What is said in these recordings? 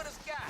what it's got.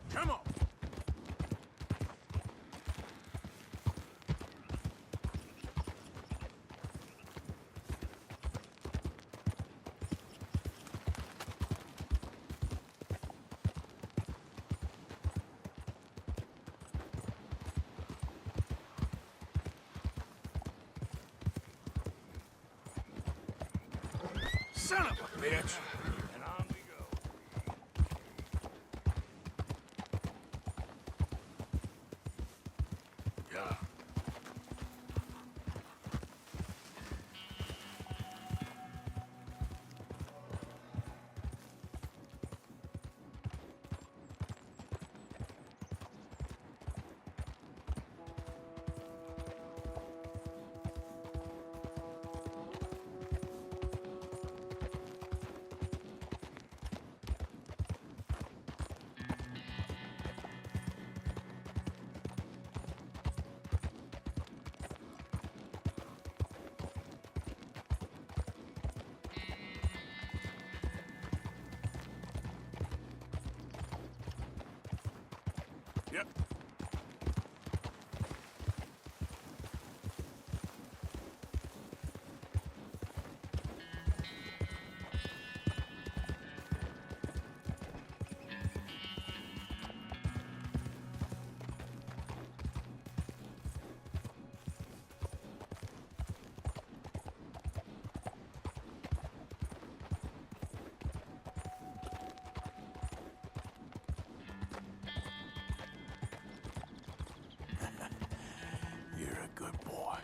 Come on! Son of a bitch! And on we go. Yeah. Yep. You're a good boy.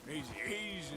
Easy, easy.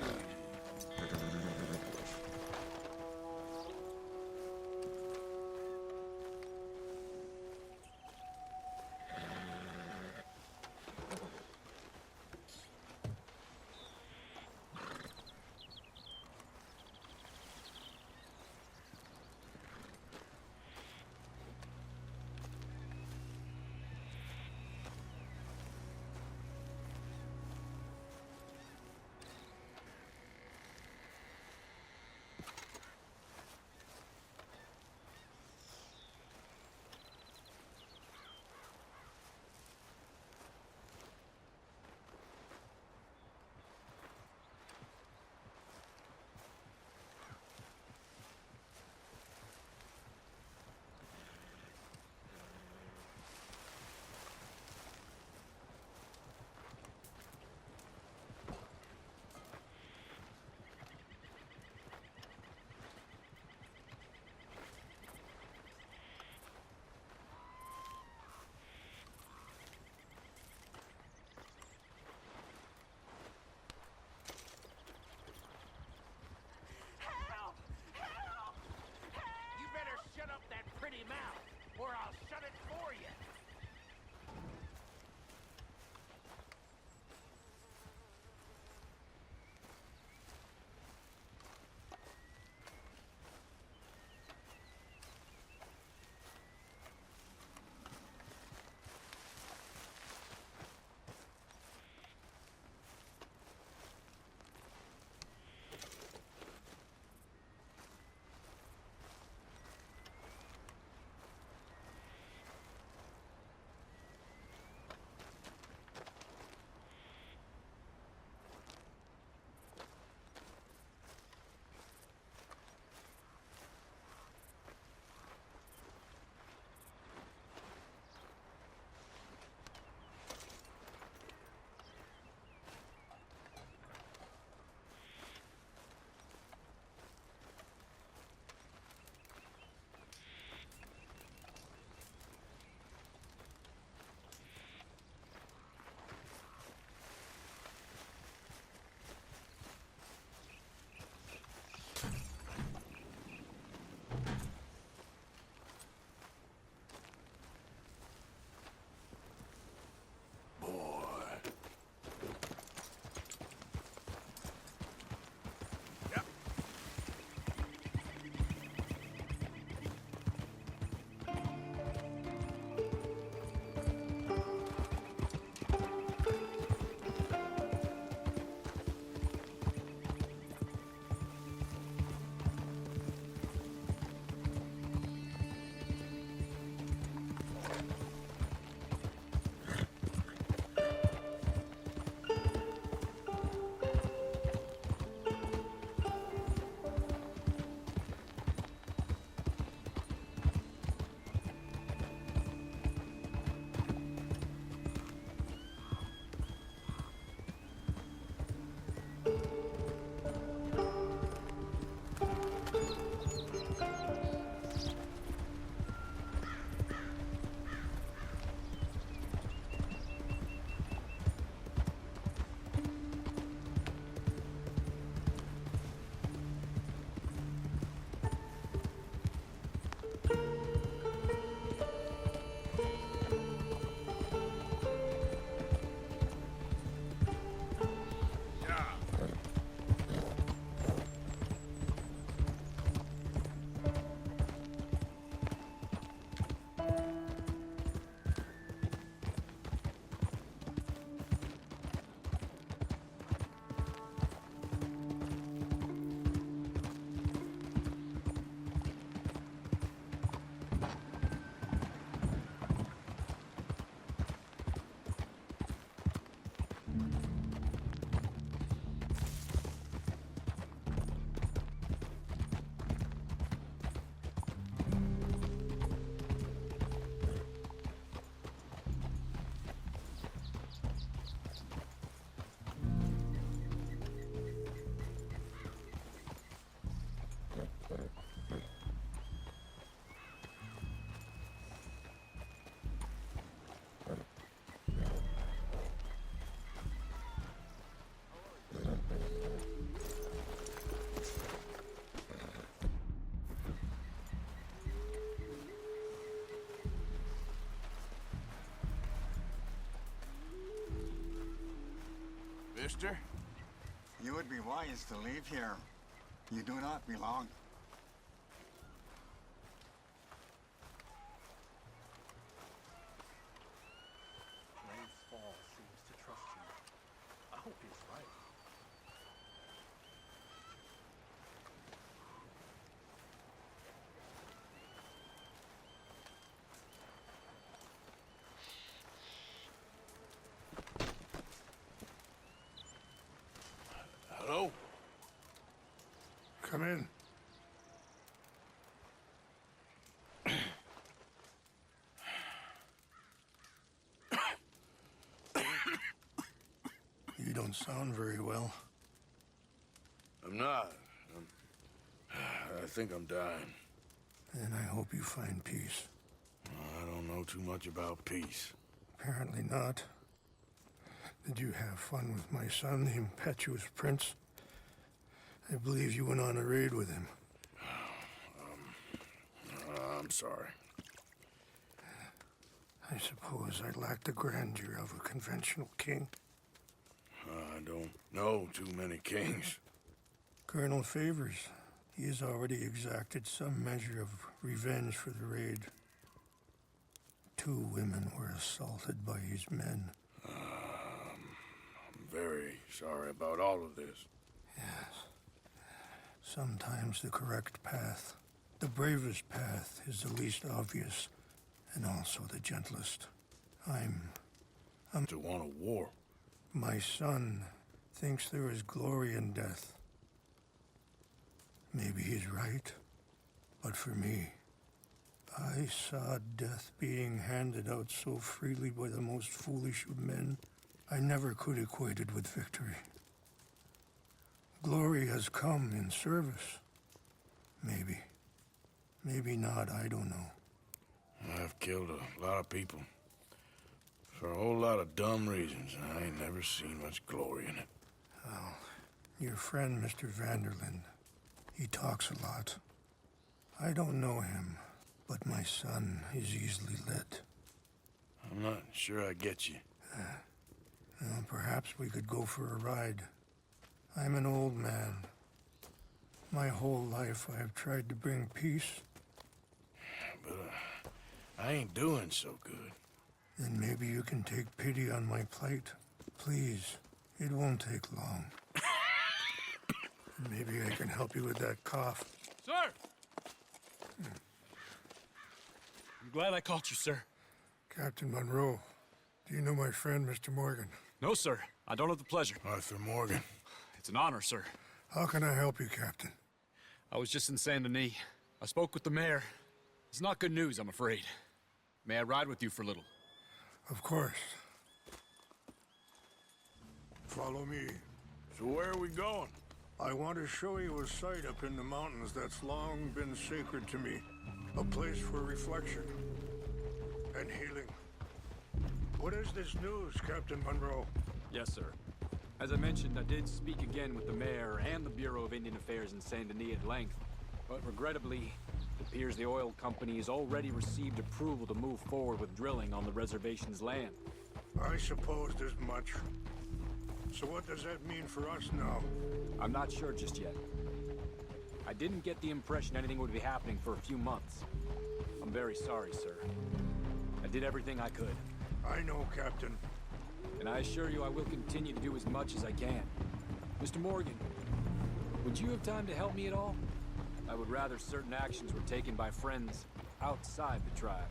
sister? You would be wise to leave here. You do not belong. Rain's fall seems to trust you. I hope he's right. Hello? Come in. You don't sound very well. I'm not. I think I'm dying. And I hope you find peace. I don't know too much about peace. Apparently not. Did you have fun with my son, the impetuous prince? I believe you went on a raid with him. I'm sorry. I suppose I lack the grandeur of a conventional king. I don't know too many kings. Colonel Favours, he has already exacted some measure of revenge for the raid. 2 women were assaulted by his men. I'm very sorry about all of this. Yes. Sometimes the correct path, the bravest path, is the least obvious, and also the gentlest. I'm To want a war. My son thinks there is glory in death. Maybe he's right, but for me, I saw death being handed out so freely by the most foolish of men, I never could equate it with victory. Glory has come in service. Maybe. Maybe not, I don't know. I've killed a lot of people. For a whole lot of dumb reasons, and I ain't never seen much glory in it. Well, your friend, Mr. Vanderlyn, he talks a lot. I don't know him, but my son is easily led. I'm not sure I get you. Well, perhaps we could go for a ride. I'm an old man. My whole life I have tried to bring peace. But I ain't doing so good. Then maybe you can take pity on my plight. Please, it won't take long. Maybe I can help you with that cough. Sir! I'm glad I caught you, sir. Captain Monroe, do you know my friend, Mr. Morgan? No, sir. I don't have the pleasure. Arthur Morgan. It's an honor, sir. How can I help you, Captain? I was just in Saint Denis. I spoke with the mayor. It's not good news, I'm afraid. May I ride with you for a little? Of course. Follow me. So where are we going? I want to show you a site up in the mountains that's long been sacred to me. A place for reflection and healing. What is this news, Captain Monroe? Yes, sir. As I mentioned, I did speak again with the mayor and the Bureau of Indian Affairs in Saint Denis at length. But regrettably, it appears the oil company has already received approval to move forward with drilling on the reservation's land. I supposed as much. So what does that mean for us now? I'm not sure just yet. I didn't get the impression anything would be happening for a few months. I'm very sorry, sir. I did everything I could. I know, Captain. And I assure you I will continue to do as much as I can. Mr. Morgan, would you have time to help me at all? I would rather certain actions were taken by friends outside the tribe.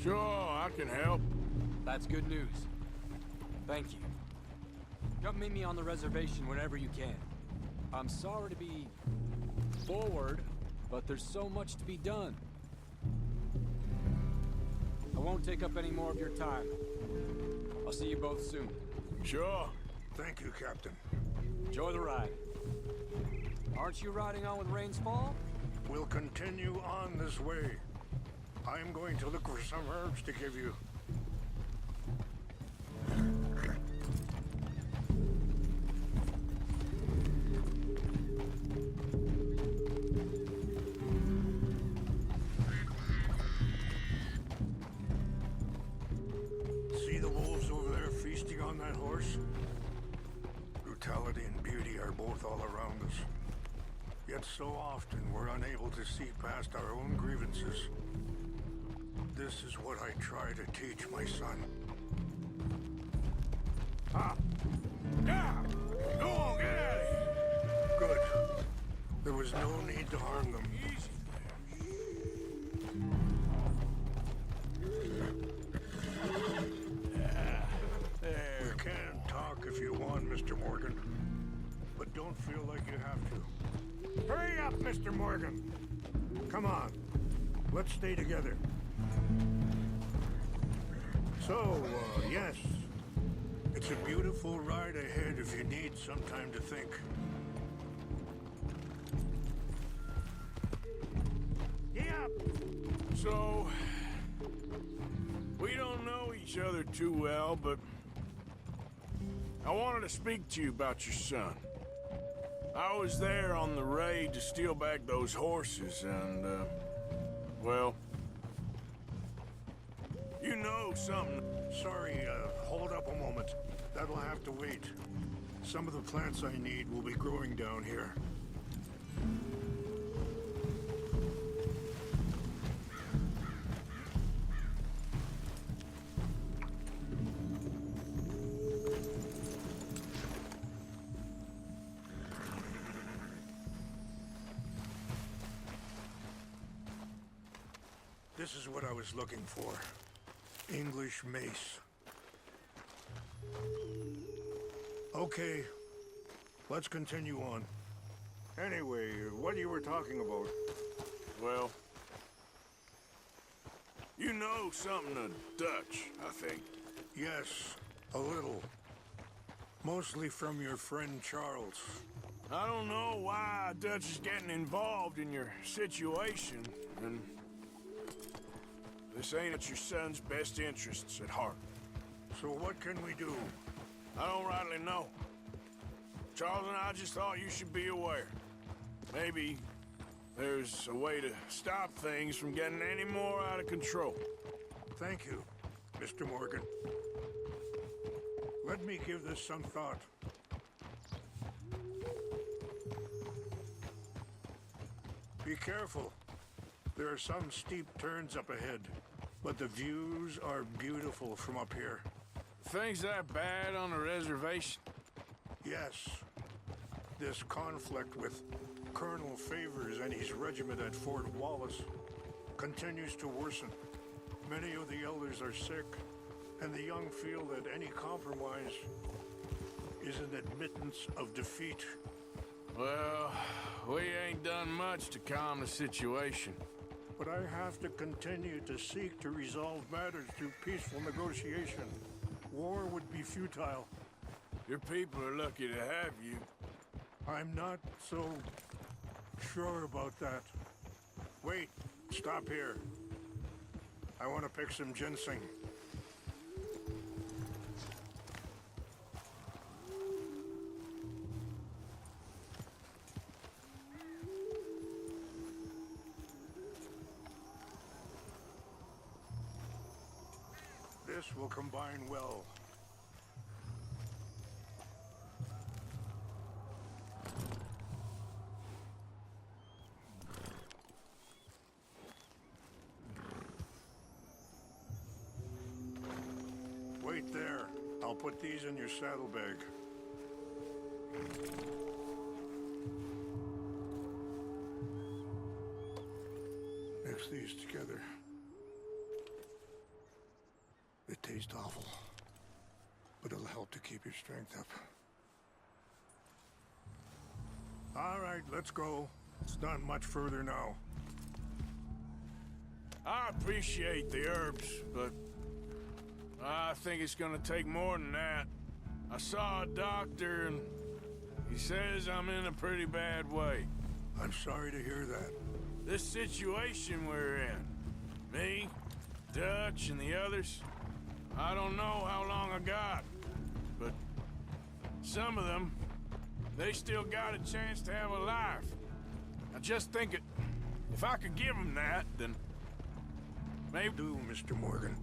Sure, I can help. That's good news. Thank you. Come meet me on the reservation whenever you can. I'm sorry to be forward, but there's so much to be done. I won't take up any more of your time. I'll see you both soon. Sure. Thank you, Captain. Enjoy the ride. Aren't you riding on with Rain's Fall? We'll continue on this way. I'm going to look for some herbs to give you. See the wolves over there, course. Brutality and beauty are both all around us. Yet so often we're unable to see past our own grievances. This is what I try to teach my son. Ah! Yeah! Go on, get out of here! Good. There was no need to harm them. Easy there. You can talk if you want, Mr. Morgan. But don't feel like you have to. Hurry up, Mr. Morgan! Come on. Let's stay together. So, yes. It's a beautiful ride ahead if you need some time to think. Yeah. So, we don't know each other too well, but I wanted to speak to you about your son. I was there on the raid to steal back those horses, and, well, you know something. Sorry, hold up a moment. That'll have to wait. Some of the plants I need will be growing down here. This is what I was looking for. English mace. Okay, let's continue on. Anyway, what you were talking about? Well, you know something of Dutch, I think. Yes, a little. Mostly from your friend Charles. I don't know why Dutch is getting involved in your situation, and this ain't at your son's best interests at heart. So what can we do? I don't rightly know. Charles and I just thought you should be aware. Maybe there's a way to stop things from getting any more out of control. Thank you, Mr. Morgan. Let me give this some thought. Be careful. There are some steep turns up ahead, but the views are beautiful from up here. Things that bad on the reservation? Yes. This conflict with Colonel Favours and his regiment at Fort Wallace continues to worsen. Many of the elders are sick, and the young feel that any compromise is an admittance of defeat. Well, we ain't done much to calm the situation. But I have to continue to seek to resolve matters through peaceful negotiation. War would be futile. Your people are lucky to have you. I'm not so sure about that. Wait, stop here. I want to pick some ginseng. This will combine well. Wait there. I'll put these in your saddlebag. Mix these together. They taste awful, but it'll help to keep your strength up. All right, let's go. It's not much further now. I appreciate the herbs, but I think it's gonna take more than that. I saw a doctor and he says I'm in a pretty bad way. I'm sorry to hear that. This situation we're in, me, Dutch, and the others, I don't know how long I got, but some of them, they still got a chance to have a life. I just think if I could give them that, then maybe... Do, Mr. Morgan.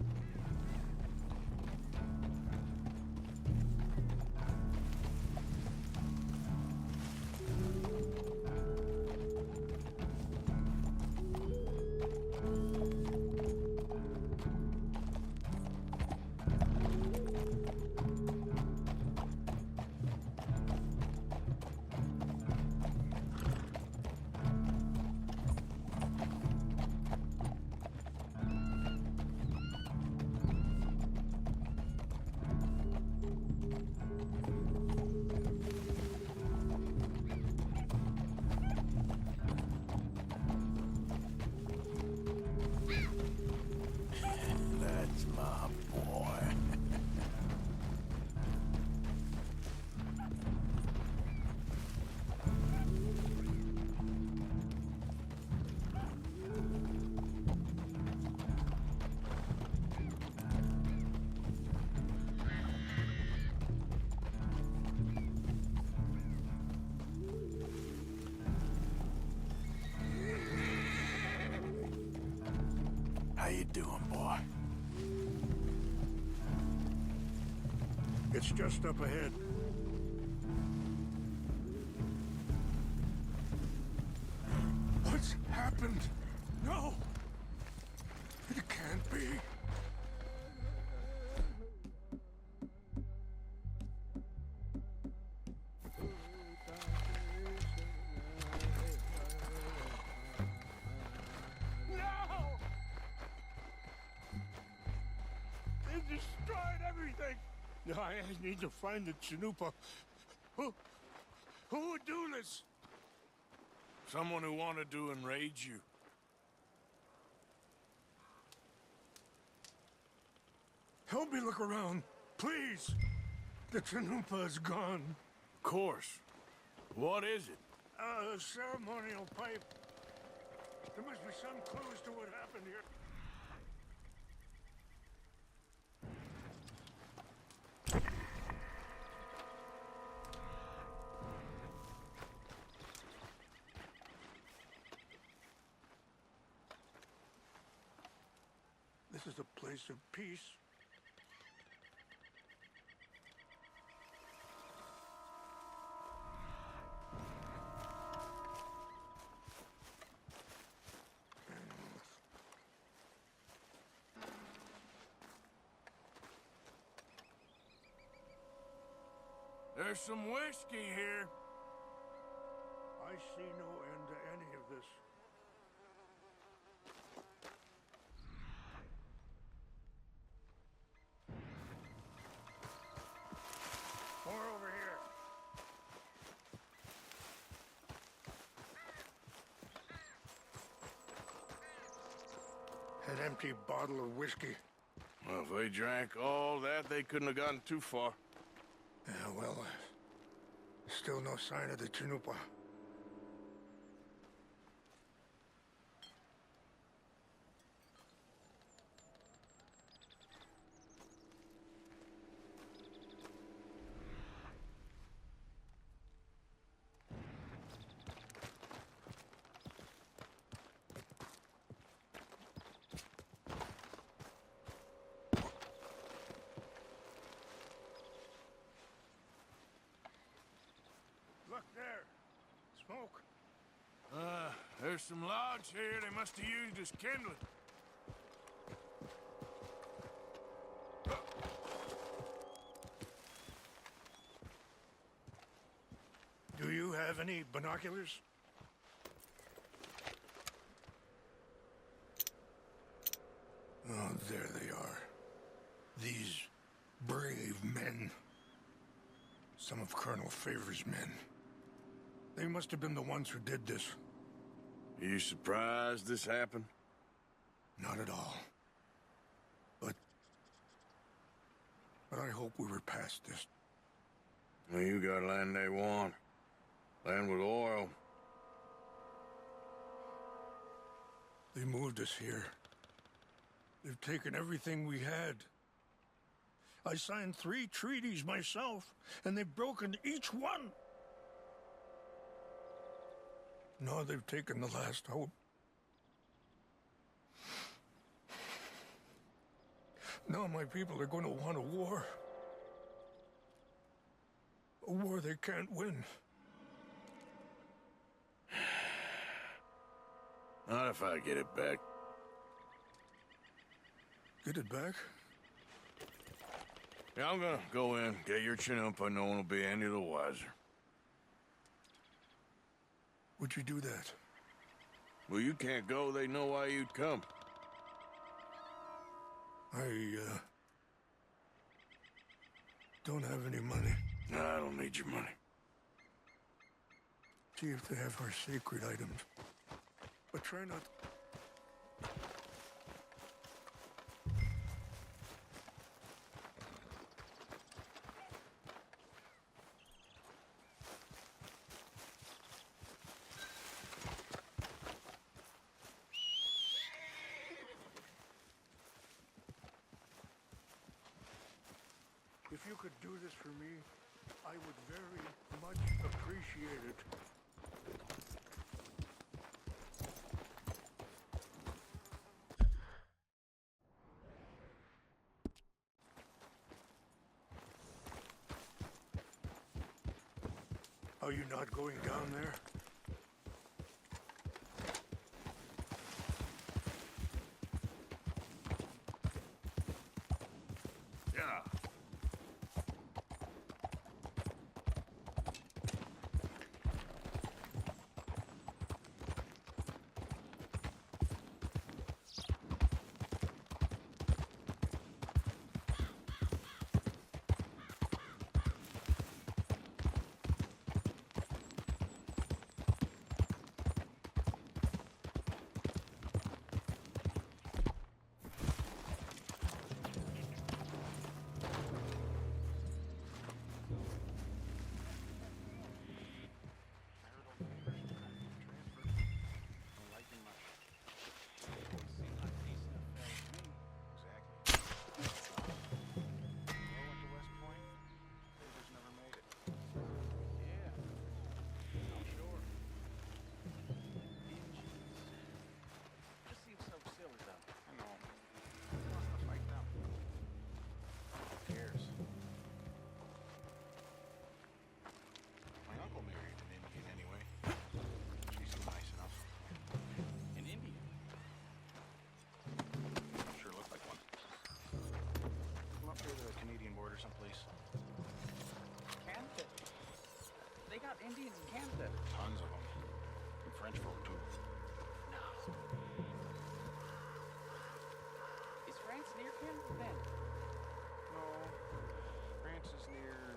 you doing, boy? It's just up ahead. What's happened? No! It can't be. Destroyed everything. No, I need to find the Chanupa. Who would do this? Someone who wanted to enrage you. Help me look around, please. The Chanupa is gone. Of course. What is it? A ceremonial pipe. There must be some clues to what happened here. This is a place of peace. There's some whiskey here. I see no end to any of this. More over here. An empty bottle of whiskey. Well, if they drank all that, they couldn't have gotten too far. Yeah, well, still no sign of the Chanupa. Look there. Smoke. There's some logs here they must have used as kindling. Do you have any binoculars? Oh, there they are. These brave men. Some of Colonel Favours' men. They must have been the ones who did this. Are you surprised this happened? Not at all. But I hope we were past this. Well, you got land they want. Land with oil. They moved us here. They've taken everything we had. I signed 3 treaties myself, and they've broken each one. Now they've taken the last hope. Now my people are going to want a war. A war they can't win. Not if I get it back. Get it back? Yeah, I'm gonna go in, get your Chanupa, no one will be any the wiser. Would you do that? Well, you can't go, they know why you'd come. I don't have any money. No, I don't need your money. See if they have our sacred items. But try not... If you could do this for me, I would very much appreciate it. Are you not going down there? Yeah. Indians in Canada. Tons of them. And French folk, too. No. Is France near Canada then? No. France is near...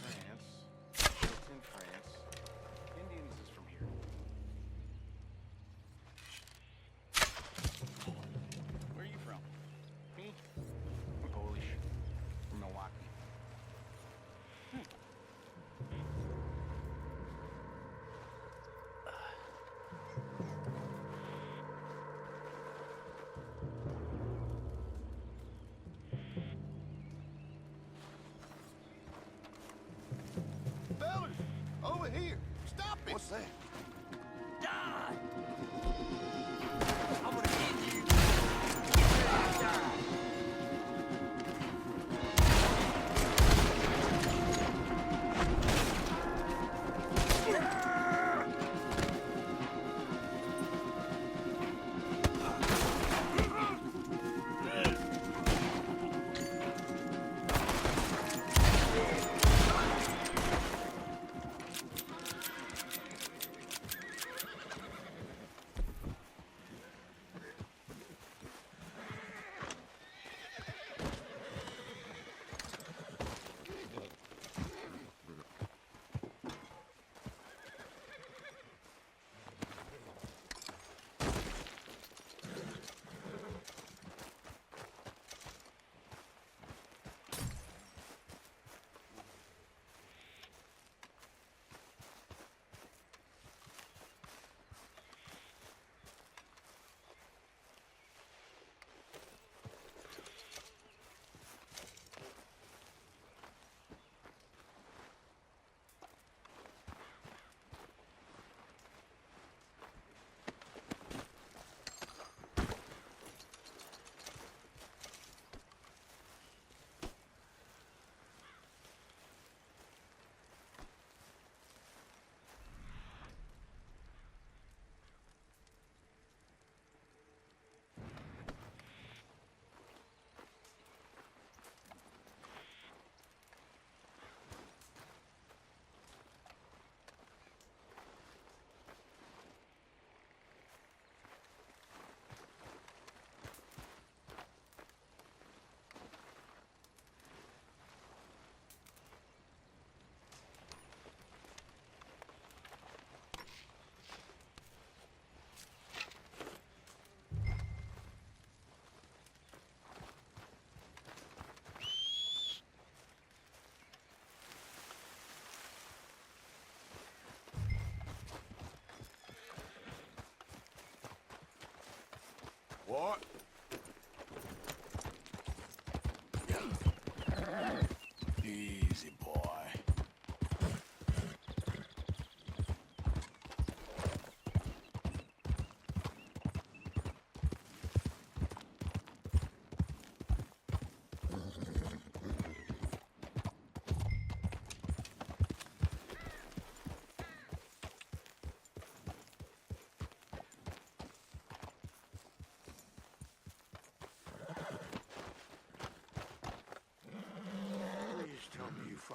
France. It's in France. Indians is from here. Where are you from? Me? I'm Polish. From Milwaukee. Fellas, over here. Stop it. What's that? Die! I'm gonna get you. Die!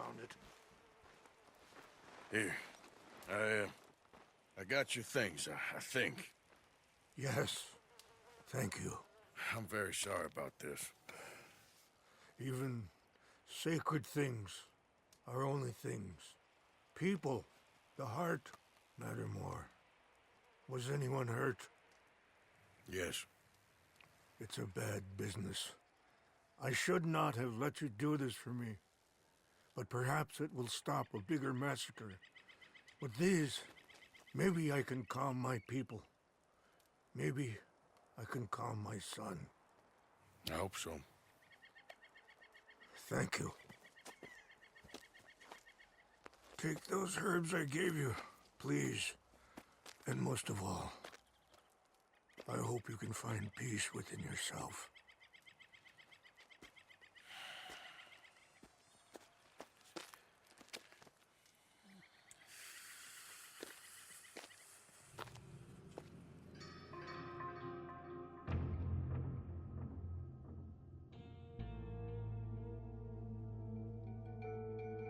found it. Here. I got your things, I think. Yes. Thank you. I'm very sorry about this. Even sacred things are only things. People, the heart, matter more. Was anyone hurt? Yes. It's a bad business. I should not have let you do this for me. But perhaps it will stop a bigger massacre. With these, maybe I can calm my people. Maybe I can calm my son. I hope so. Thank you. Take those herbs I gave you, please. And most of all, I hope you can find peace within yourself.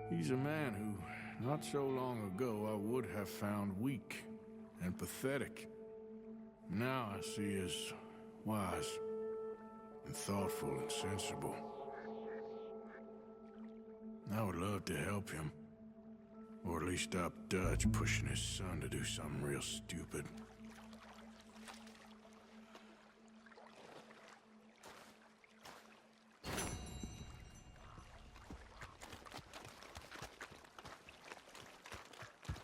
He's a man who, not so long ago, I would have found weak and pathetic. Now I see as wise and thoughtful and sensible. I would love to help him, or at least stop Dutch pushing his son to do something real stupid.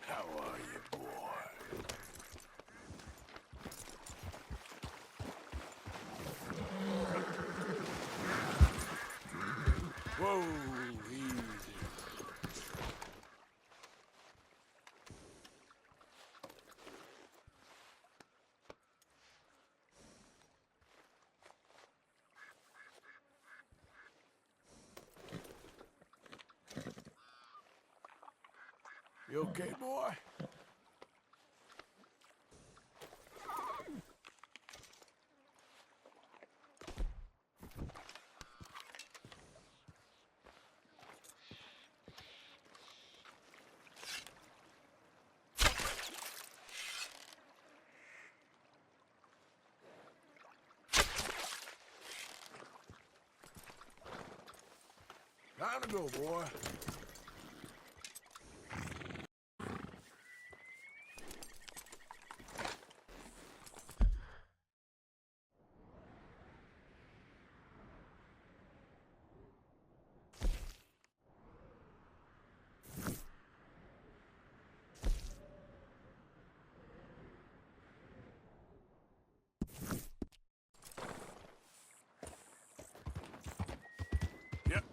How are you, boy? Whoa, easy. You okay, boy? Time to go, boy. Yep.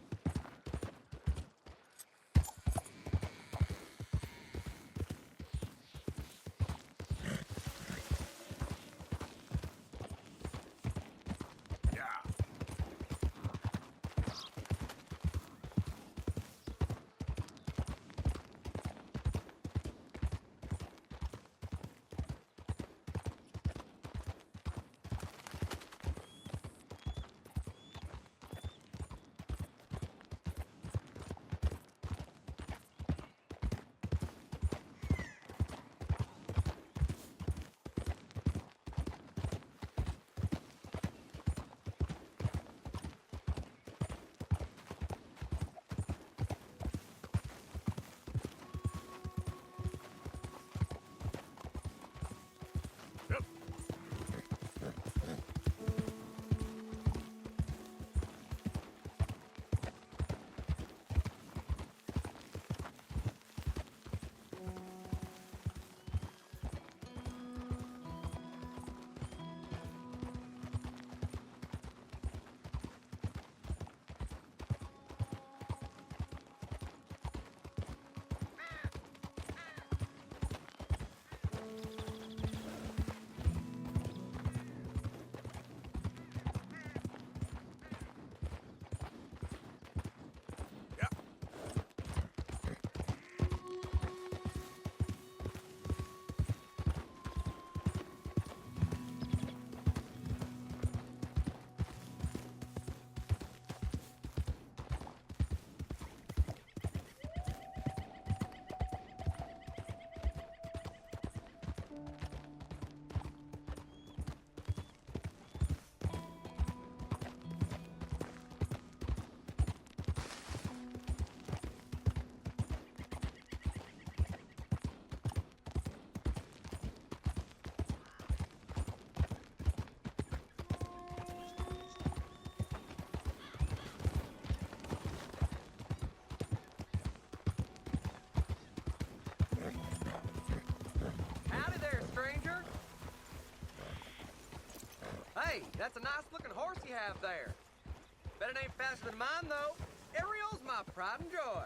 That's a nice-looking horse you have there. Bet it ain't faster than mine, though. Ariel's my pride and joy.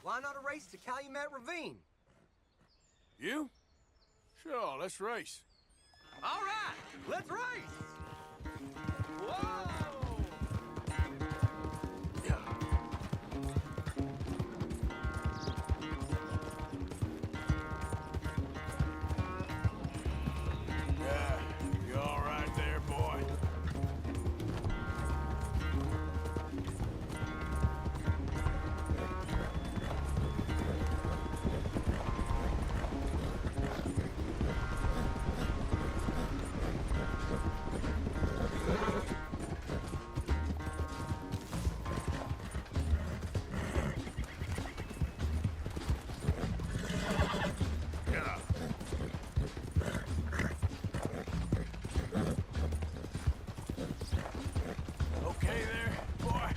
Why not a race to Calumet Ravine? You? Sure, let's race. All right, let's race! Whoa! Yeah, you all right there, boy? Yeah. Okay there, boy?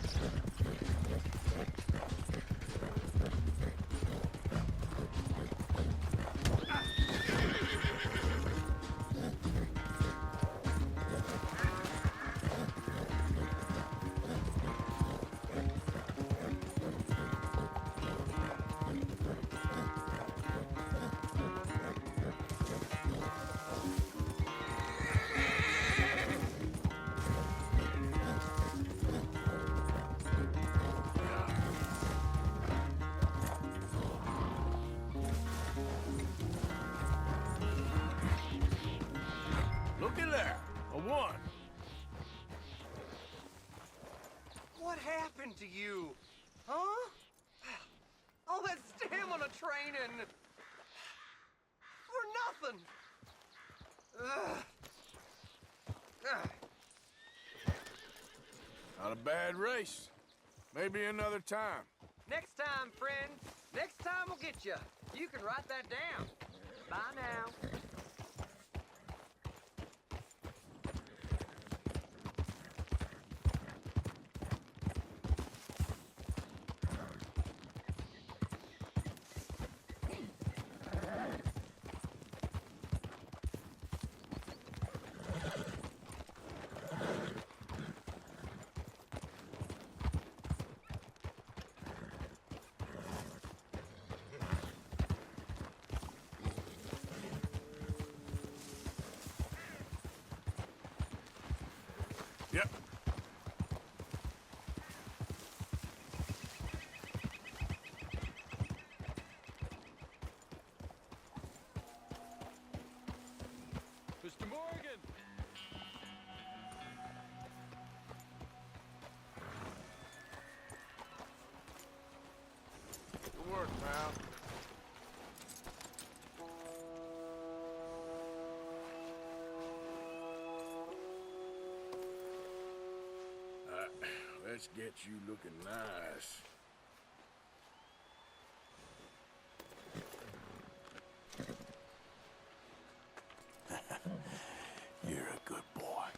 Look at that, a 1. What happened to you? Huh? All that stamina training. For nothing. Ugh. Ugh. Not a bad race. Maybe another time. Next time, friend. Next time we'll get you. You can write that down. Bye now. Yep. Mr. Morgan! Good work, pal. Let's get you looking nice. You're a good boy.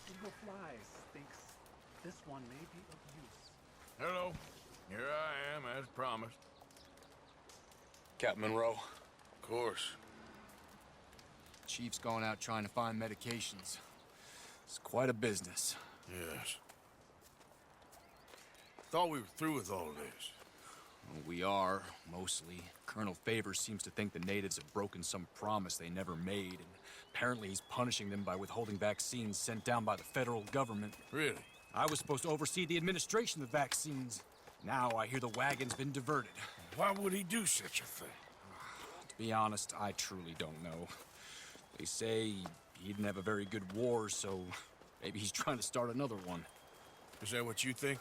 Eagle Flies thinks this one may be of use. Hello. Here I am, as promised. Captain Monroe. Of course. Chief's gone out trying to find medications. It's quite a business. Yes. Thought we were through with all this. Well, we are, mostly. Colonel Favours seems to think the natives have broken some promise they never made, and apparently he's punishing them by withholding vaccines sent down by the federal government. Really? I was supposed to oversee the administration of vaccines. Now I hear the wagon's been diverted. Why would he do such a thing? To be honest, I truly don't know. They say he didn't have a very good war, so maybe he's trying to start another one. Is that what you think?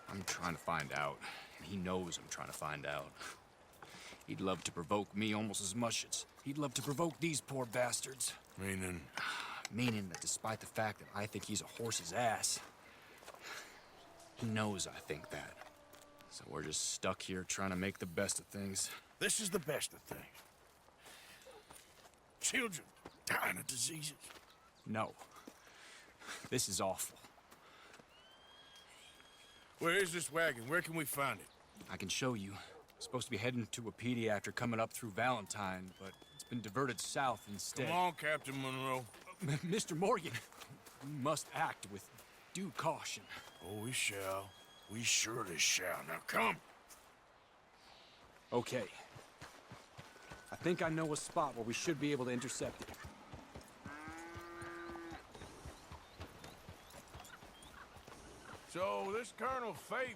I'm trying to find out, and he knows I'm trying to find out. He'd love to provoke me almost as much as he'd love to provoke these poor bastards. Meaning? Meaning that despite the fact that I think he's a horse's ass, he knows I think that. So we're just stuck here trying to make the best of things. This is the best of things. Children dying of diseases. No. This is awful. Where is this wagon? Where can we find it? I can show you. Supposed to be heading to Wapiti after coming up through Valentine, but it's been diverted south instead. Come on, Captain Monroe. Mr. Morgan, we must act with due caution. Oh, we shall. We surely shall. Now come. Okay. I think I know a spot where we should be able to intercept it. So, this Colonel Favours,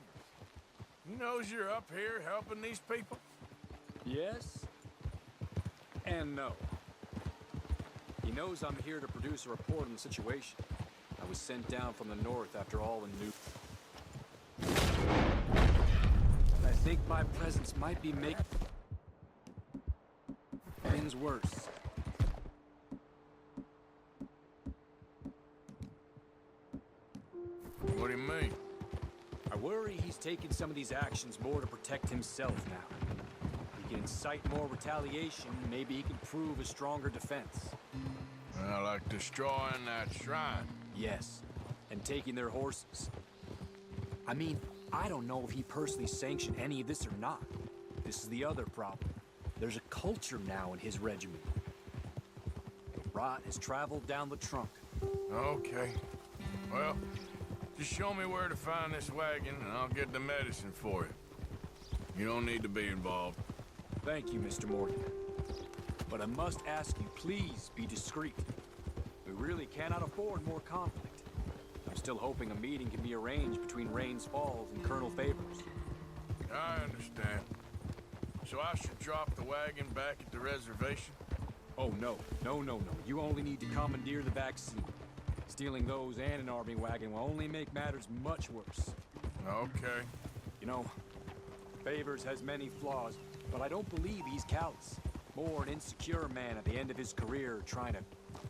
he knows you're up here helping these people? Yes and no. He knows I'm here to produce a report on the situation. I was sent down from the north after all and knew. I think my presence might be making things worse. What do you mean? I worry he's taking some of these actions more to protect himself now. He can incite more retaliation, maybe he can prove a stronger defense. Well, like destroying that shrine. Yes, and taking their horses. I mean, I don't know if he personally sanctioned any of this or not. This is the other problem. There's a culture now in his regiment. The rot has traveled down the trunk. Okay. Well, just show me where to find this wagon, and I'll get the medicine for you. You don't need to be involved. Thank you, Mr. Morgan. But I must ask you, please be discreet. We really cannot afford more conflict. I'm still hoping a meeting can be arranged between Rains Falls and Colonel Favours. I understand. So I should drop the wagon back at the reservation? Oh, no. No. You only need to commandeer the vaccine. Stealing those and an army wagon will only make matters much worse. Okay. You know, Favours has many flaws, but I don't believe he's callous. More an insecure man at the end of his career trying to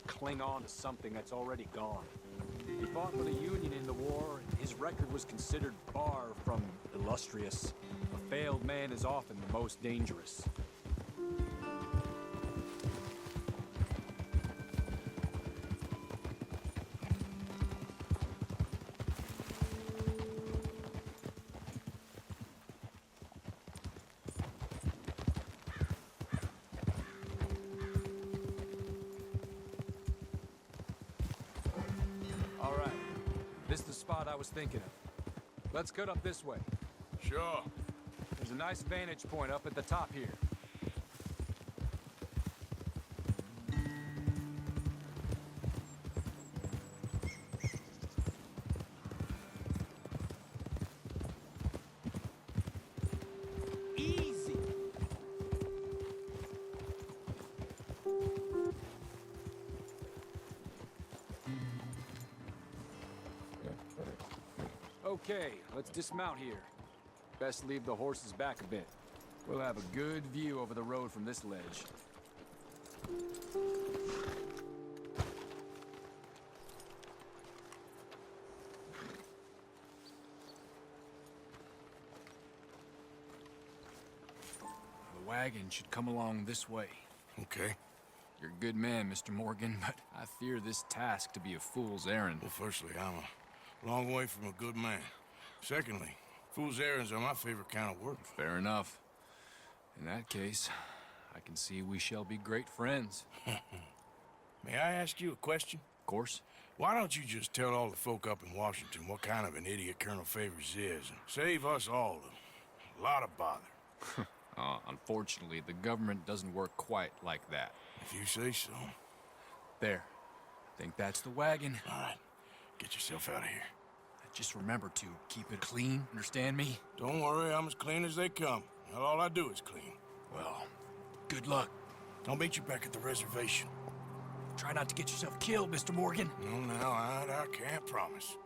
cling on to something that's already gone. He fought for the Union in the war, and his record was considered far from illustrious. A failed man is often the most dangerous. All right, this is the spot I was thinking of. Let's cut up this way. Sure. There's a nice vantage point up at the top here. Easy. Okay, let's dismount here. Best leave the horses back a bit. We'll have a good view over the road from this ledge. The wagon should come along this way. Okay. You're a good man, Mr. Morgan, but I fear this task to be a fool's errand. Well, firstly, I'm a long way from a good man. Secondly, fool's errands are my favorite kind of work. Fair enough. In that case, I can see we shall be great friends. May I ask you a question? Of course. Why don't you just tell all the folk up in Washington what kind of an idiot Colonel Favours is, and save us all a lot of bother? Unfortunately, the government doesn't work quite like that. If you say so. There. I think that's the wagon. All right. Get yourself out of here. Just remember to keep it clean, understand me? Don't worry, I'm as clean as they come. Not all I do is clean. Well, good luck. I'll meet you back at the reservation. Try not to get yourself killed, Mr. Morgan. No, I can't promise.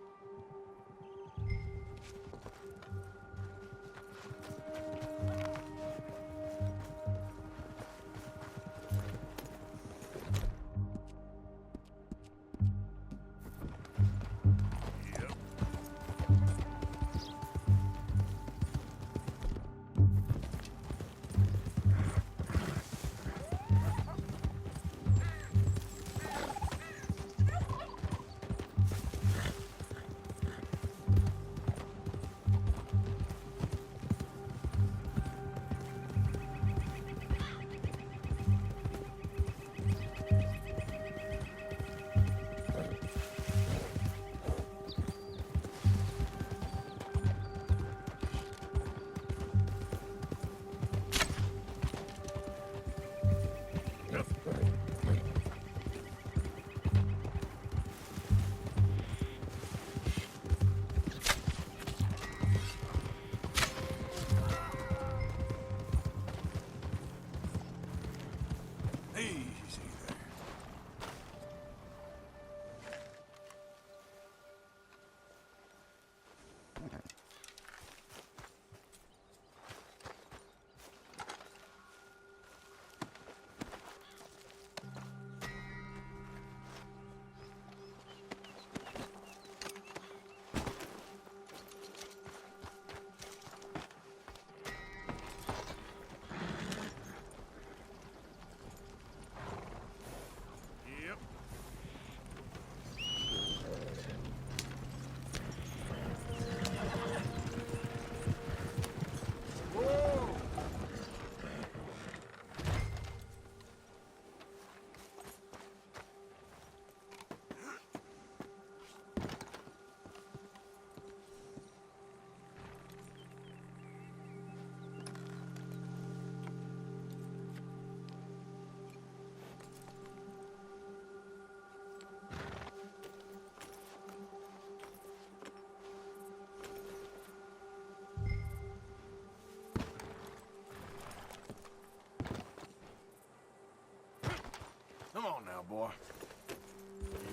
boy.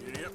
Giddy up.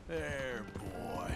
There, boy.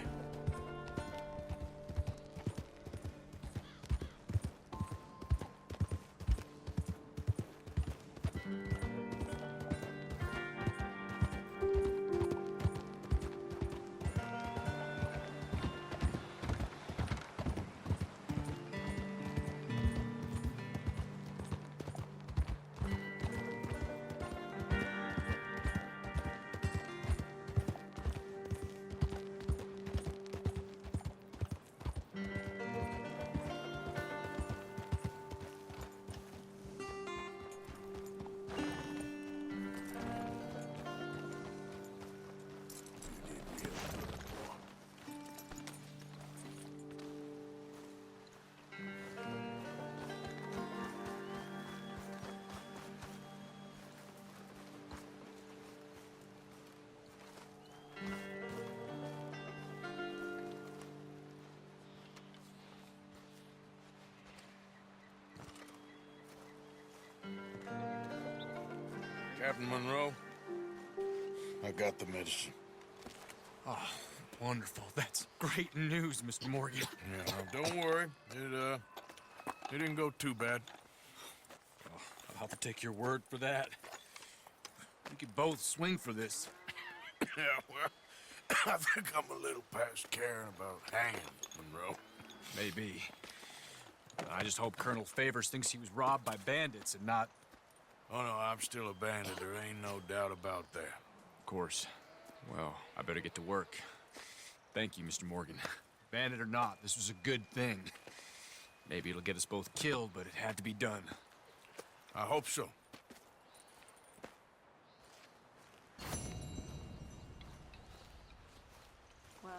Captain Monroe, I got the medicine. Oh, wonderful. That's great news, Mr. Morgan. Yeah, now, don't worry. It didn't go too bad. Oh, I'll have to take your word for that. We could both swing for this. Yeah, well, I think I'm a little past caring about hanging, Monroe. Maybe. I just hope Colonel Favours thinks he was robbed by bandits and not... Oh, no, I'm still a bandit. There ain't no doubt about that. Of course. Well, I better get to work. Thank you, Mr. Morgan. Bandit or not, this was a good thing. Maybe it'll get us both killed, but it had to be done. I hope so. Well...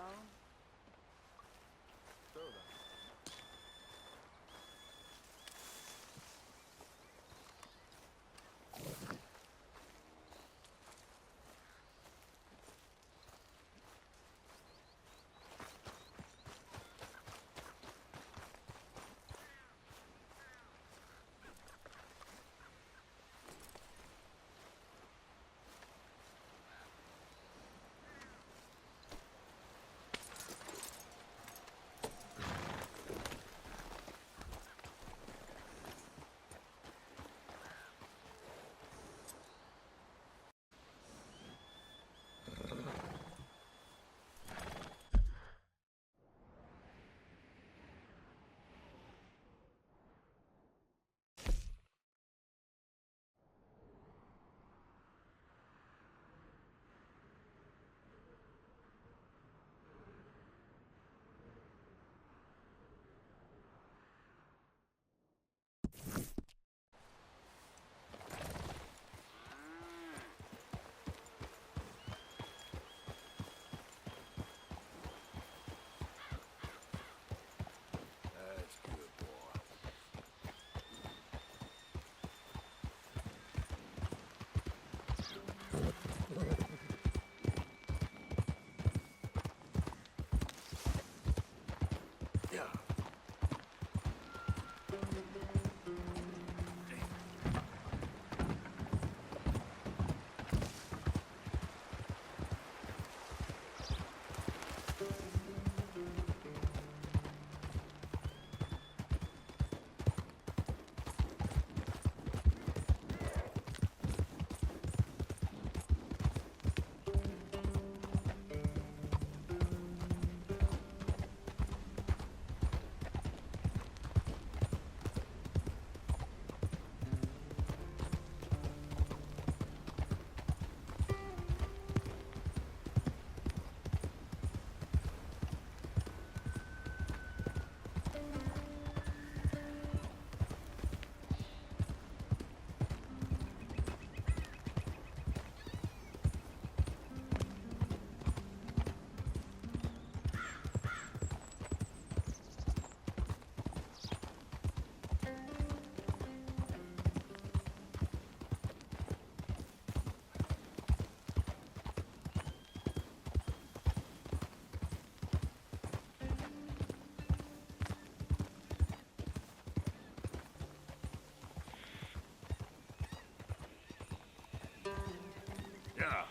Yeah.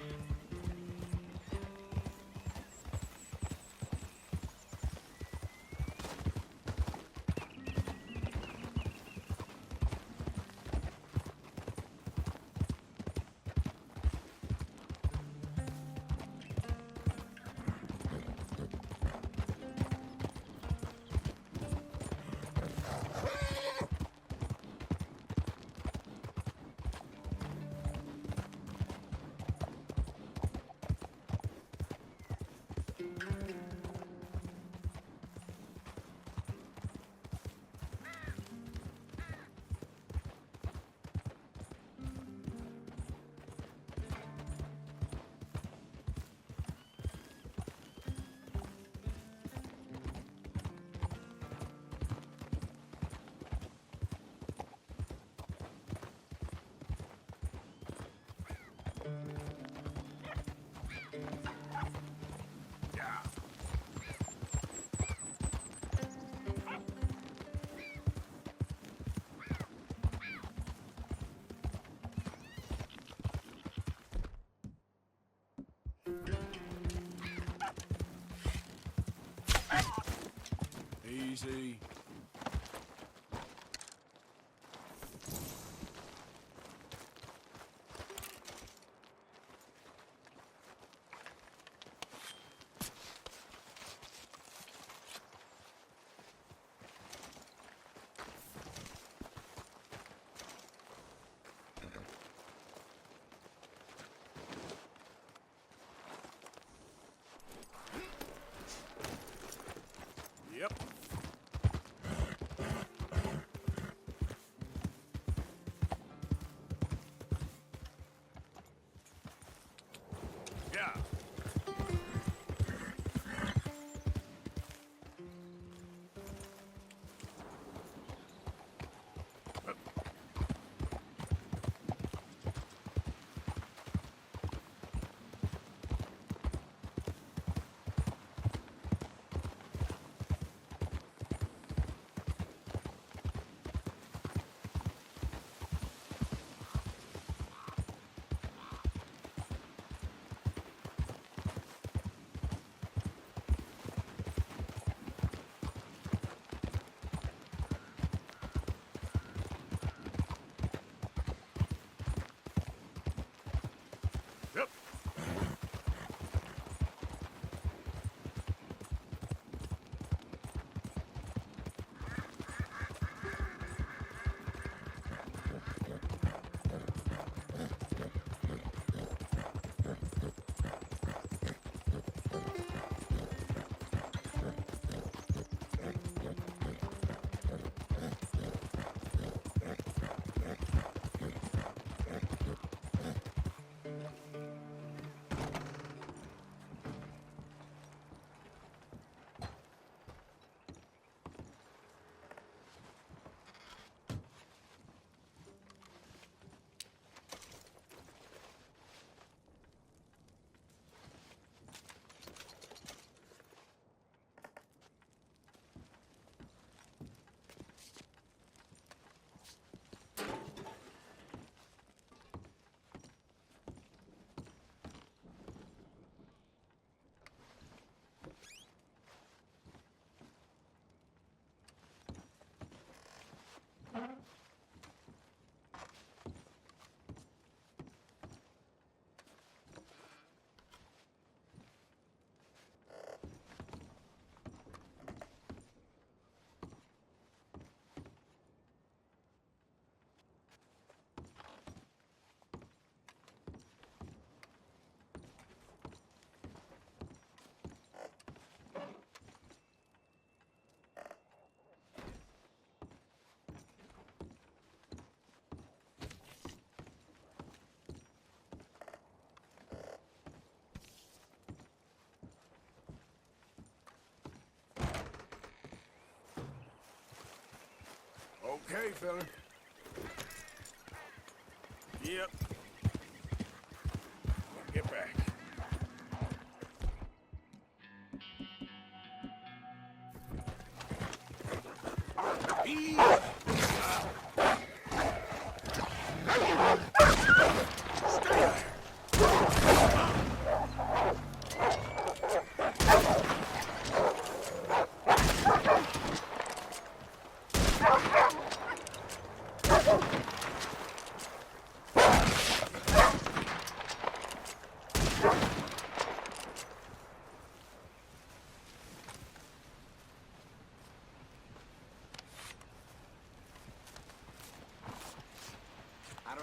Easy. Yep. Yeah. Yep. Okay, fella. Yep. Get back. Stay there.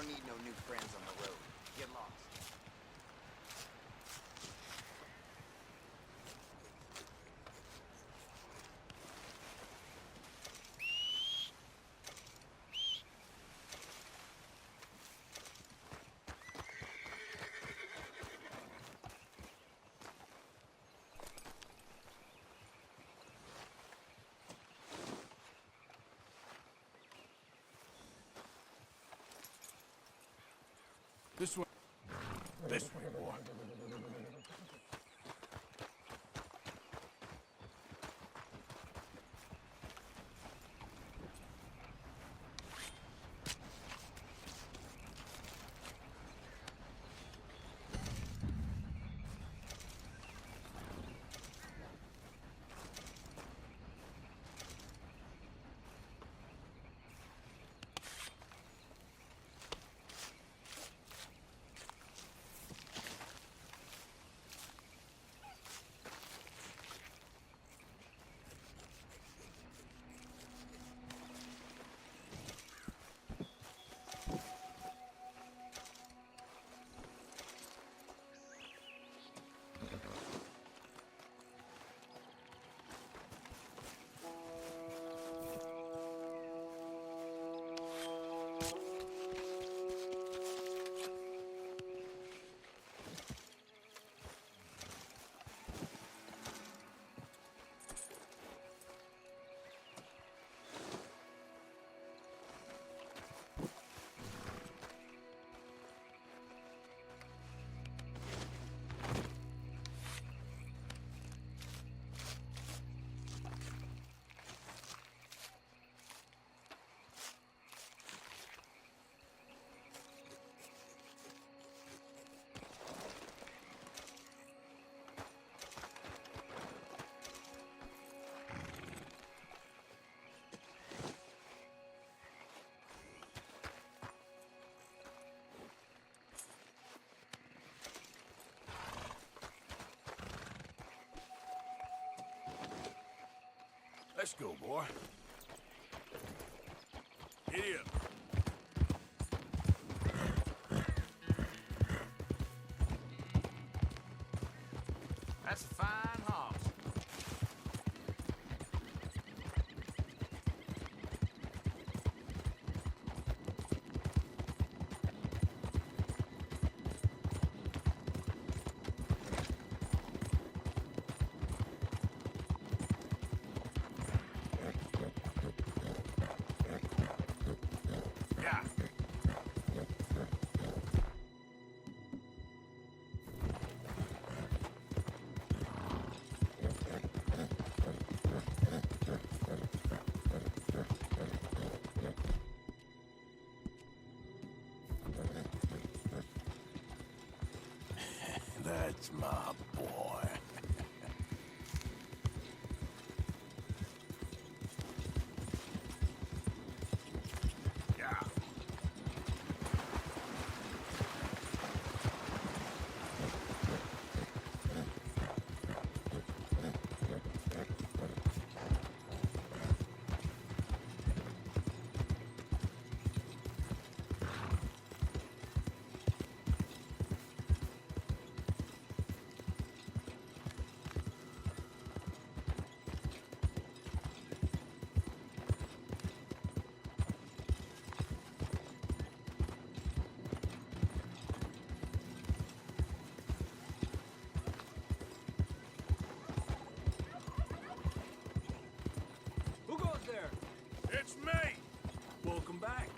don't need no new friends on the road. Get lost. This way. This way, boy. Let's go, boy. Giddy up. That's a fine hoss. Yeah. That's my boy. Yeah. Who goes there? It's me! Welcome back.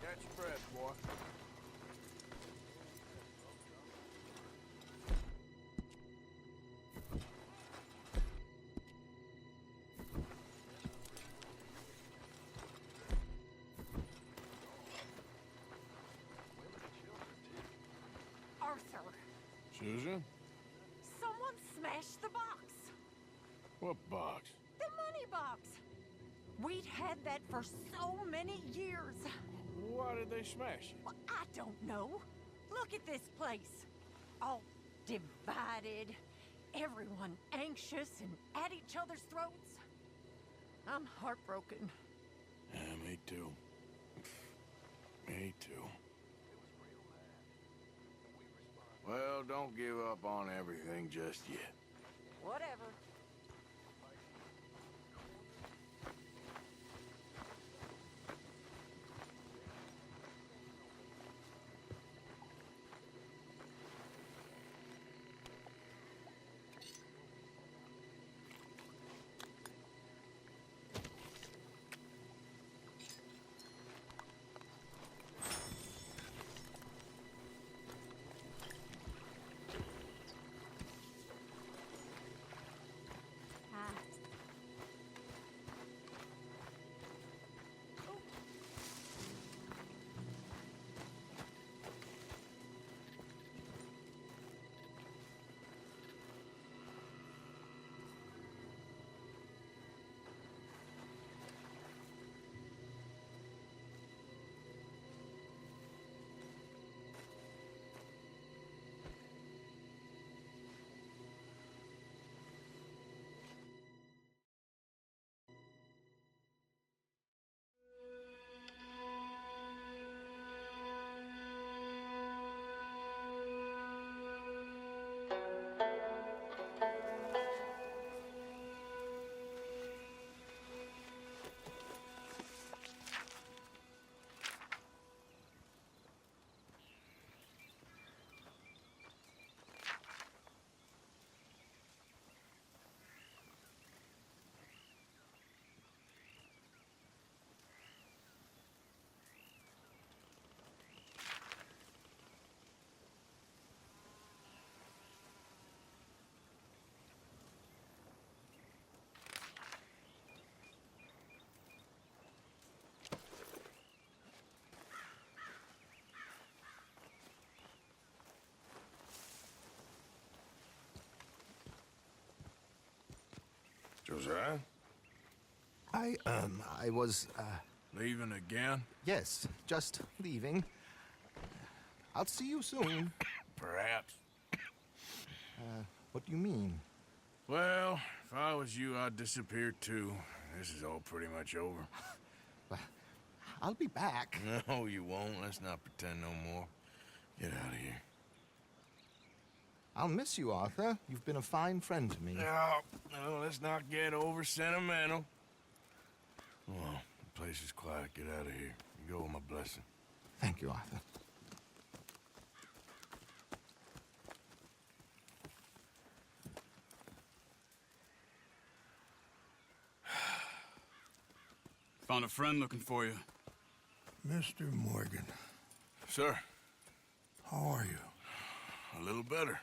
Catch your breath, boy. Arthur, Susan? someone smashed the box. What box? The money box. We'd had that for so many years. Why did they smash it? Well, I don't know. Look at this place. All divided. Everyone anxious and at each other's throats. I'm heartbroken. Yeah, me too. Me too. Well, don't give up on everything just yet. Whatever. Josiah? I was, Leaving again? yes, just leaving. I'll see you soon. Perhaps. What do you mean? Well, if I was you, I'd disappear too. This is all pretty much over. I'll be back. No, you won't. Let's not pretend no more. Get out of here. I'll miss you, Arthur. You've been a fine friend to me. No, let's not get over sentimental. Well, the place is quiet. Get out of here. You go with my blessing. Thank you, Arthur. Found a friend looking for you. Mr. Morgan, Sir, how are you? a little better.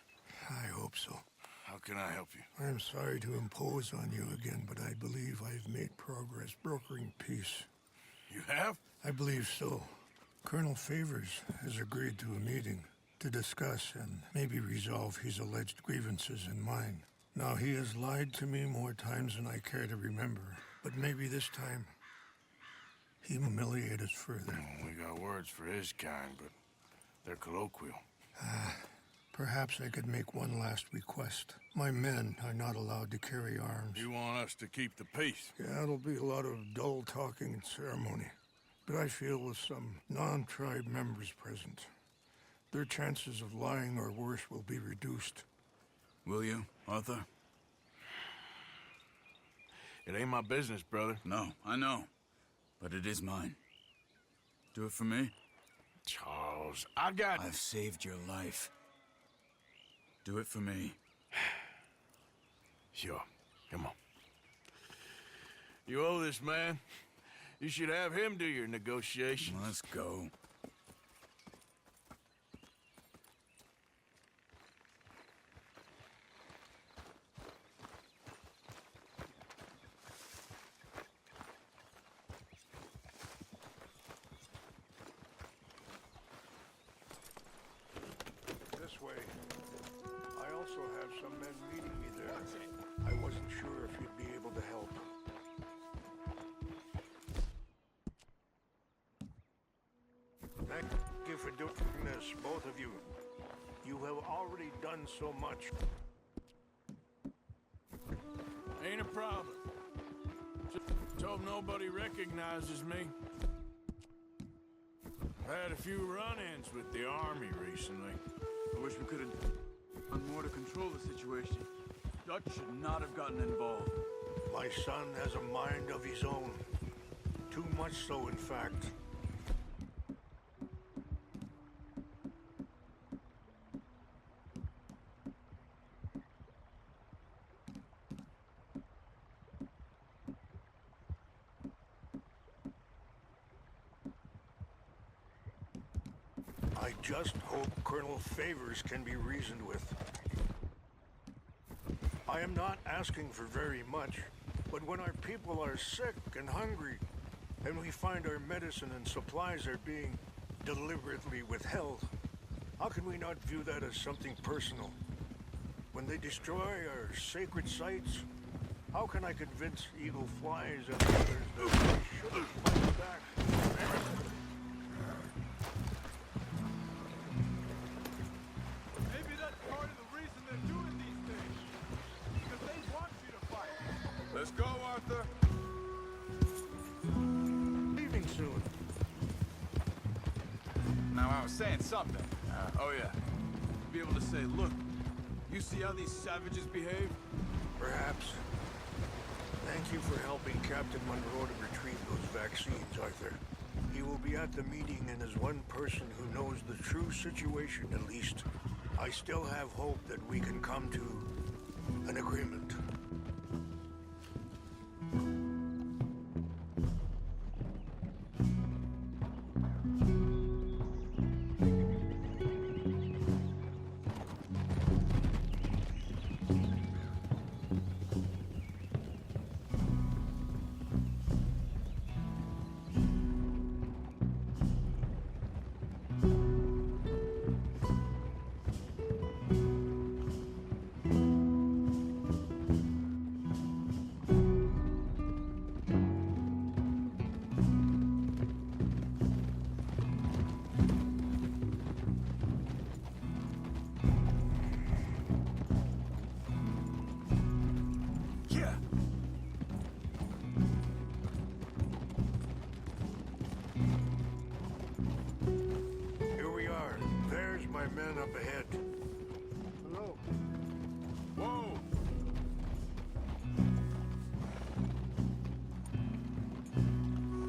I hope so. How can I help you? I'm sorry to impose on you again, but I believe I've made progress brokering peace. You have? I believe so. Colonel Favours has agreed to a meeting to discuss and maybe resolve his alleged grievances and mine. Now, he has lied to me more times than I care to remember, but maybe this time he humiliated us further. We got words for his kind, but they're colloquial. Perhaps I could make one last request. My men are not allowed to carry arms. You want us to keep the peace? Yeah, it'll be a lot of dull talking and ceremony. But I feel with some non-tribe members present, their chances of lying or worse will be reduced. Will you, Arthur? It ain't my business, brother. No, I know. But it is mine. Do it for me? Charles, I've saved your life. Do it for me. Sure. Come on. You owe this man. You should have him do your negotiations. Let's go. This way. I also have some men meeting me there. I wasn't sure if you'd be able to help. doing this, both of you. You have already done so much. Ain't a problem. Just hope nobody recognizes me. I've had a few run-ins with the army recently. I wish we could have done more to control the situation. Dutch should not have gotten involved. My son has a mind of his own. Too much so, in fact. I just hope Colonel Favours can be reasoned with. I am not asking for very much, but when our people are sick and hungry, and we find our medicine and supplies are being deliberately withheld, how can we not view that as something personal? When they destroy our sacred sites, how can I convince Eagle Flies and others that we shouldn't fight back? Maybe that's part of the reason they're doing these things. Because they want you to fight. Let's go, Arthur. Leaving soon. Now, I was saying something. Oh yeah. Be able to say, look, you see how these savages behave? Perhaps. Thank you for helping Captain Monroe to retrieve those vaccines, Arthur. He will be at the meeting, and as one person who knows the true situation, at least, I still have hope that we can come to an agreement. Men up ahead. Hello. Whoa!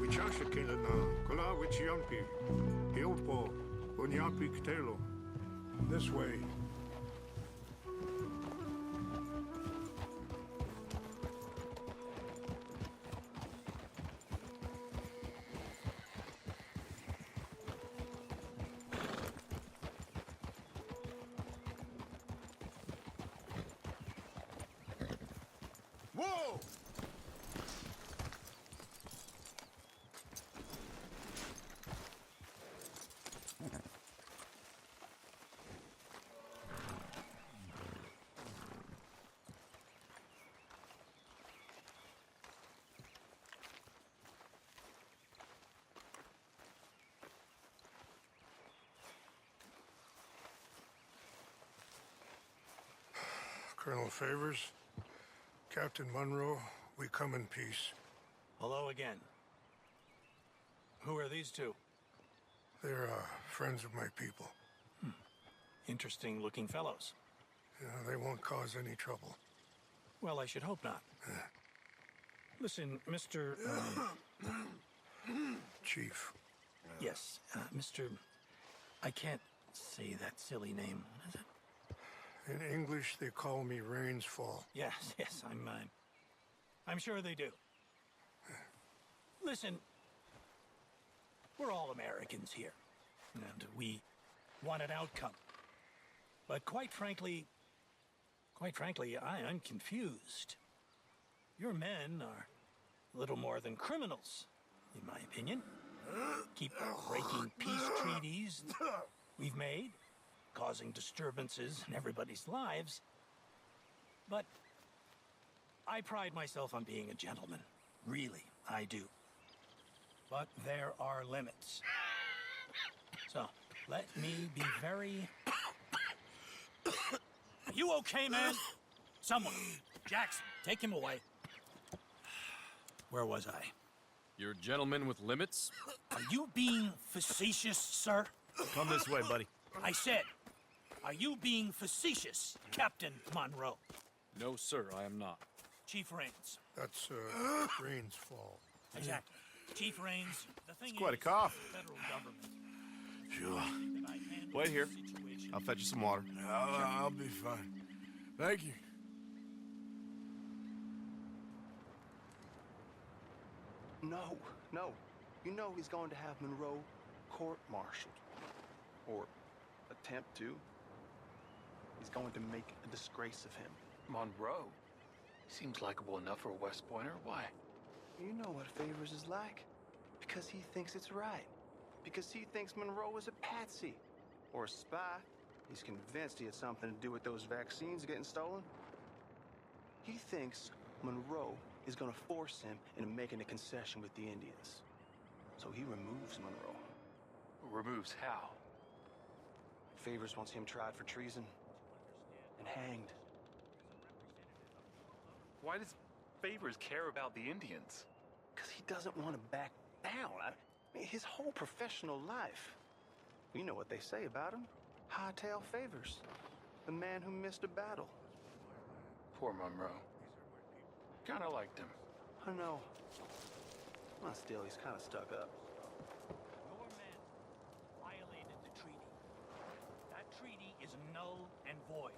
Wichasha Kilana, Kola Wichiampi, Hiopo, Onyapi Ktelo. This way. Whoa! Colonel Favours, Captain Monroe, we come in peace. Hello again. Who are these two? They're friends of my people. Interesting looking fellows. Yeah, they won't cause any trouble. Well, I should hope not. Listen, Mr. Chief. Yes, Mr. I can't say that silly name. What is it? In English, they call me Rains Fall. Yes, I'm sure they do. Listen, we're all Americans here, and we want an outcome. But quite frankly, I'm confused. Your men are little more than criminals, in my opinion. Keep breaking peace treaties we've made, causing disturbances in everybody's lives. But I pride myself on being a gentleman. Really, I do. But there are limits. So, Let me be very... Are you okay, man? Someone. Jackson, take him away. Where was I? You're a gentleman with limits? Are you being facetious, sir? Come this way, buddy. I said, are you being facetious, Captain Monroe? No, sir, I am not. Chief Raines. That's, Raines' fault. Exactly. Chief Raines, the thing It's quite a is, cough. the federal government. Sure. Wait here. I'll fetch you some water. I'll be fine. Thank you. No, no. You know he's going to have Monroe court-martialed. Or attempt to. He's going to make a disgrace of him. Monroe? Seems likable enough for a West Pointer. Why? You know what Favours is like. Because he thinks it's right. Because he thinks Monroe is a patsy. Or a spy. He's convinced he had something to do with those vaccines getting stolen. He thinks Monroe is gonna force him into making a concession with the Indians. So he removes Monroe. Removes how? Favours wants him tried for treason and hanged. Why does Favours care about the Indians? Because he doesn't want to back down. I mean, his whole professional life. You know what they say about him. Hightail Favours. The man who missed a battle. Poor Monroe. Kinda liked him. I know. Well, still, he's kind of stuck up. Your men violated the treaty. That treaty is null and void.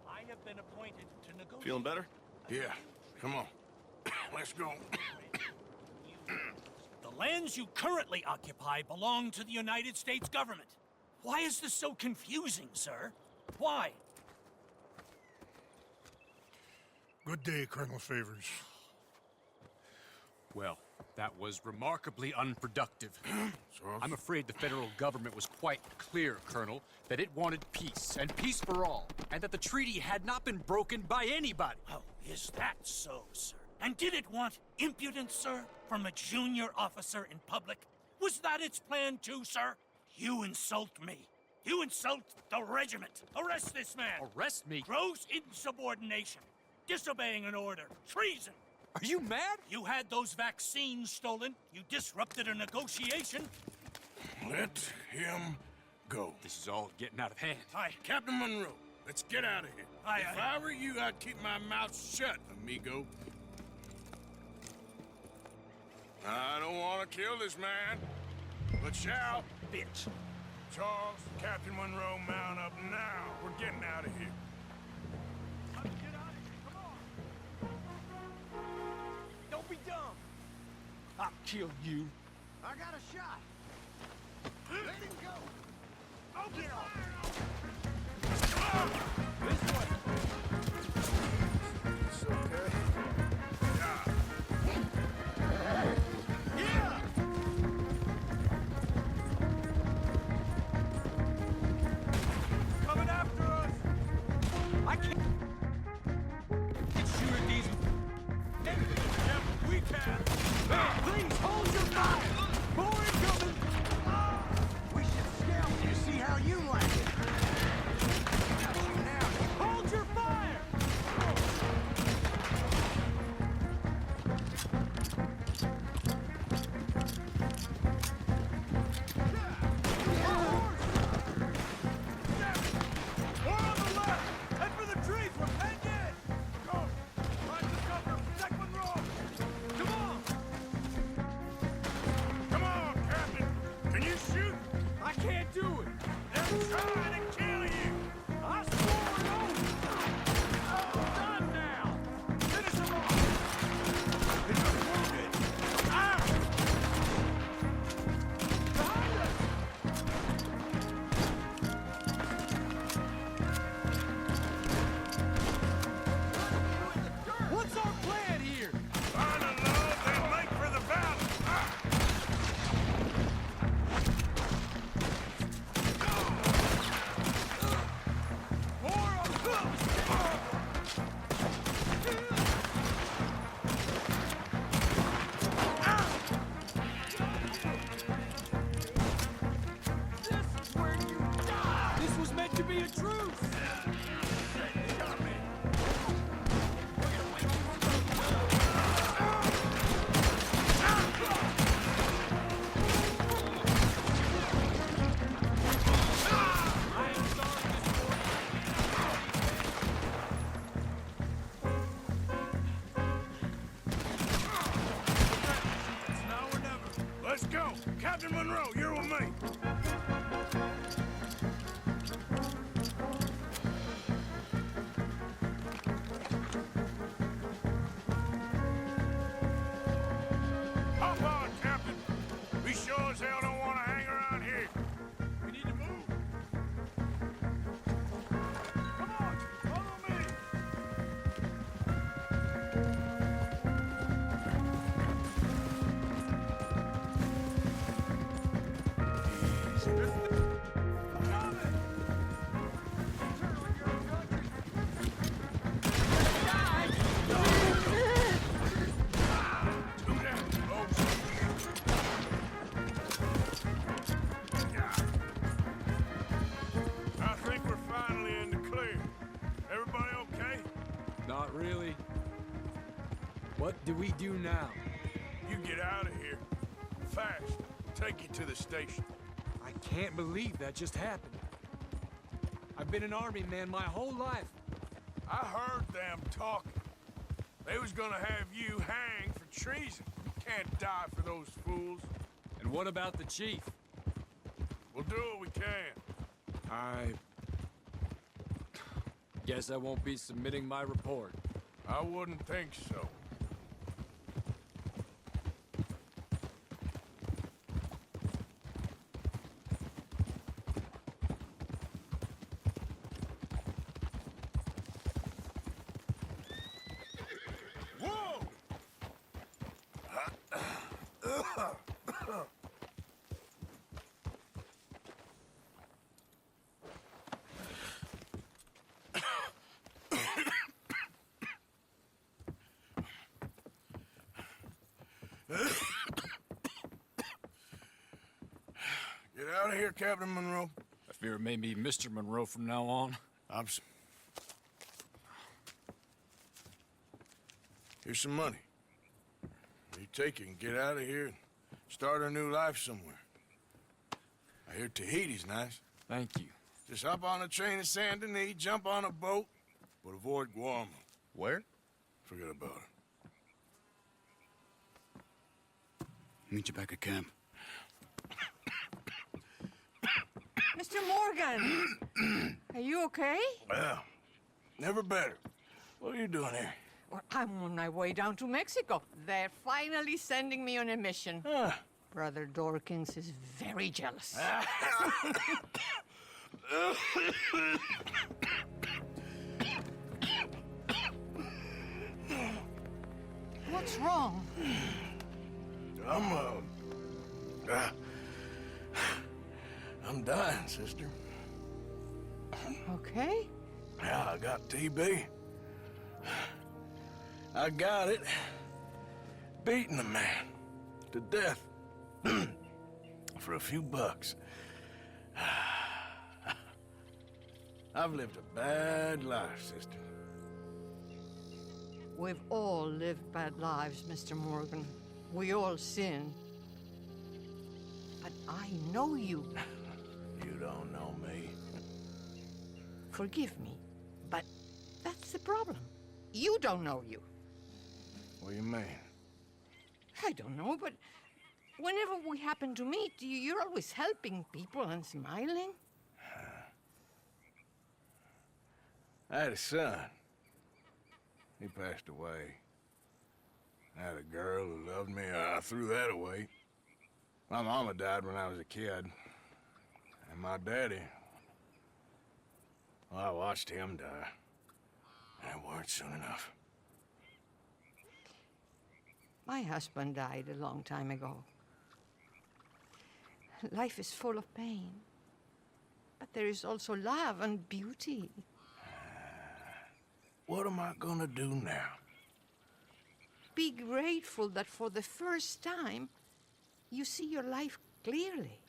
I have been appointed to negotiate. Feeling better? Yeah, come on. Let's go. The lands you currently occupy belong to the United States government. Why is this so confusing, sir? Why? Good day, Colonel Favours. Well, that was remarkably unproductive. I'm afraid the federal government was quite clear, Colonel, that it wanted peace, and peace for all, and that the treaty had not been broken by anybody. Oh, is that so, sir? And did it want impudence, sir, from a junior officer in public? Was that its plan too, sir? You insult me. You insult the regiment. Arrest this man. Arrest me? Gross insubordination. Disobeying an order. Treason. Are you mad? You had those vaccines stolen. You disrupted a negotiation. Let him go. This is all getting out of hand. Aye. Captain Monroe, let's get out of here. Aye, If aye. I were you, I'd keep my mouth shut, amigo. I don't want to kill this man, but shall. Bitch. Charles, Captain Monroe, mount up now. We're getting out of here. Get out of here. Come on. Don't be dumb. I'll kill you. I got a shot. Let him go. Oh, get off. This way. It's okay. Yeah. Coming after us. I can't shoot at these. Yep, we can. Please hold your fire. More incoming. We should scout you. See how you like it. Got you now. Hold your fire. Let's go. Captain Monroe, you're with me. Hop on, Captain. We sure as hell don't want to hang around here. We need to move. Come on, follow me. I think we're finally in the clear. Everybody okay? Not really. What do we do now? You get out of here. Fast. Take you to the station. I can't believe that just happened. I've been an army man my whole life. I heard them talking. They was gonna have you hanged for treason. You can't die for those fools. And what about the chief? We'll do what we can. I guess I won't be submitting my report. I wouldn't think so. Whoa! Get out of here, Captain Monroe. I fear it may be Mr. Monroe from now on. Here's some money. You take it and get out of here and start a new life somewhere. I hear Tahiti's nice. Thank you. Just hop on a train to Saint Denis, jump on a boat, but avoid Guam. Where? Forget about it. Meet you back at camp. Mr. Morgan! Are you okay? Well, never better. What are you doing here? Well, I'm on my way down to Mexico. They're finally sending me on a mission. Brother Dorkins is very jealous. What's wrong? I'm dying, sister. Okay. Yeah, I got TB. I got it. Beating a man to death for a few bucks. I've lived a bad life, sister. We've all lived bad lives, Mr. Morgan. We all sin. But I know you. You don't know me. Forgive me, but that's the problem. You don't know you. What do you mean? I don't know, but whenever we happen to meet, you're always helping people and smiling. I had a son. He passed away. I had a girl who loved me. I threw that away. My mama died when I was a kid. And my daddy, well, I watched him die. And it weren't soon enough. My husband died a long time ago. Life is full of pain. But there is also love and beauty. What am I gonna do now? Be grateful that for the first time, you see your life clearly.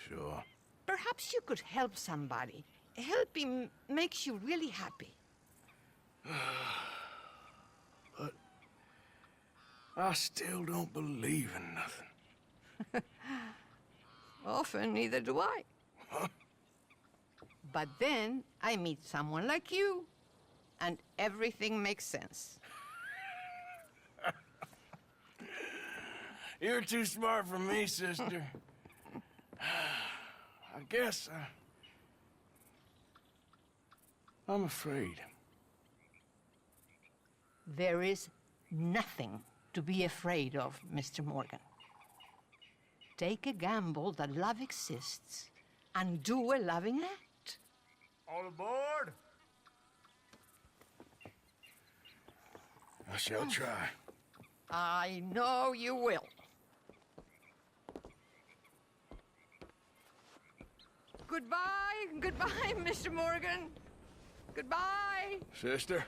Sure. Perhaps you could help somebody. Helping makes you really happy. But I still don't believe in nothing. Often, neither do I. But then I meet someone like you, and everything makes sense. You're too smart for me, sister. I guess I'm afraid. There is nothing to be afraid of, Mr. Morgan. Take a gamble that love exists and do a loving act. All aboard! I shall try. I know you will. Goodbye, goodbye, Mr. Morgan. Goodbye. Sister?